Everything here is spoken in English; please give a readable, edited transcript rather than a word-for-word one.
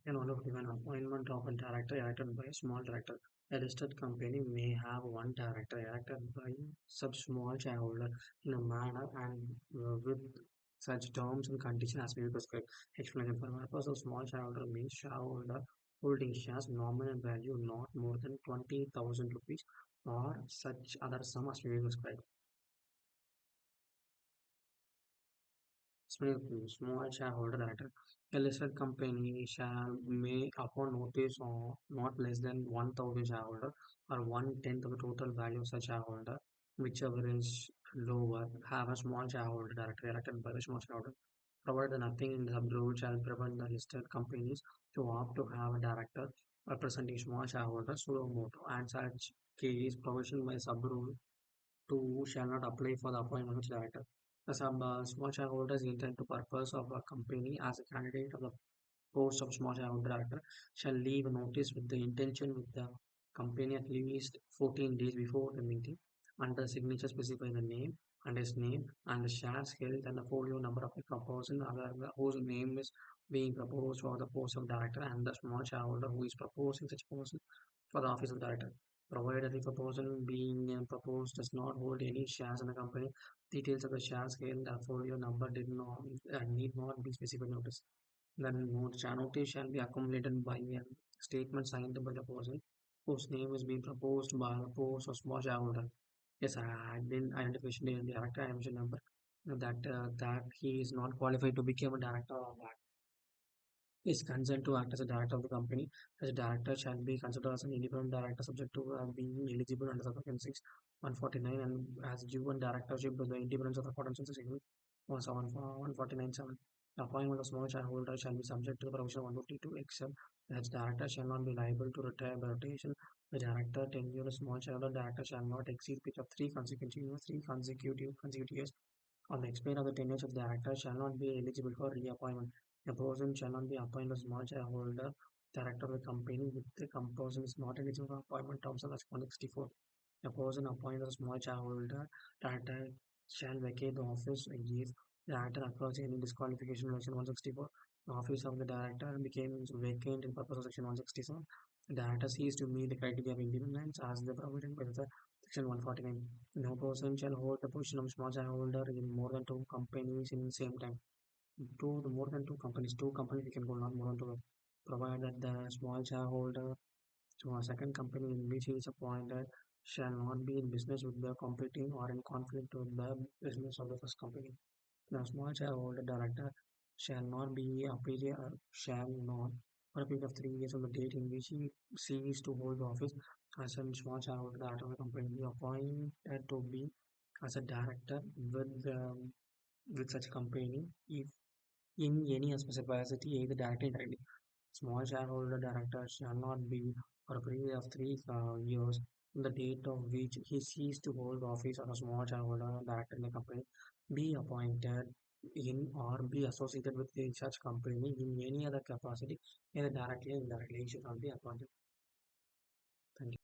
In order to an appointment of a director elected by a small director. A listed company may have one director elected by sub small shareholder in a manner and with such terms and conditions as may be prescribed. Explanation for purpose of small shareholder means shareholder holding shares nominal value not more than 20,000 rupees or such other sum as may be prescribed. Small shareholder director. A listed company shall may upon notice of not less than 1,000 shareholder or one-tenth of the total value of such shareholder, whichever is lower, have a small shareholder director elected by the small shareholder. Provided nothing in the sub-rule shall prevent the listed companies to opt to have a director representing small shareholders suo motu, and such case provision by sub-rule 2 shall not apply for the appointment of director. The small shareholders intend to purpose of a company as a candidate of the post of small shareholder director shall leave a notice with the intention with the company at least 14 days before the meeting under the signature specifying the name and his name and the shares held and the folio number of the person other whose name is being proposed for the post of director and the small shareholder who is proposing such person for the office of director. Provided if a person being proposed does not hold any shares in the company, details of the shares held, the folio number did not need not be specified notice. The notice shall be accumulated by a statement signed by the person whose name is being proposed by the post or small shareholder. Yes, I didn't identification in the director identification number that he is not qualified to become a director of that is consent to act as a director of the company. As a director shall be considered as an independent director subject to being eligible under Section 6 149 and has given directorship to the independence of the accordance with Section 149.7. The appointment of small shareholder shall be subject to the provision 152 except as director shall not be liable to retire by rotation. The director tenure of small shareholder director shall not exceed period of three consecutive years on the expiry of the tenure of the director shall not be eligible for reappointment. A person shall not be appointed as small shareholder director of the company if the person is not eligible for appointment terms of 164. A person appointed as small shareholder director shall vacate the office if the director occurs any disqualification in section 164. The office of the director becomes vacant in purpose of section 167. The director ceases to meet the criteria of independence as the provided by the section 149. No person shall hold the position of small shareholder in more than two companies in the same time. More than two companies we can go not more than two. Provided that the small shareholder to a second company in which he is appointed shall not be in business with the competing or in conflict with the business of the first company. The small shareholder director shall not be a period shall not for a period of 3 years from the date in which he ceases to hold the office as a small shareholder director of the company be appointed to be as a director with such company if in any specific capacity either directly or indirectly. Small shareholder director shall not be for a period of 3 years from the date of which he ceased to hold office as a small shareholder director in the company be appointed in or be associated with such company in any other capacity, either directly or indirectly. He should not be appointed. Thank you.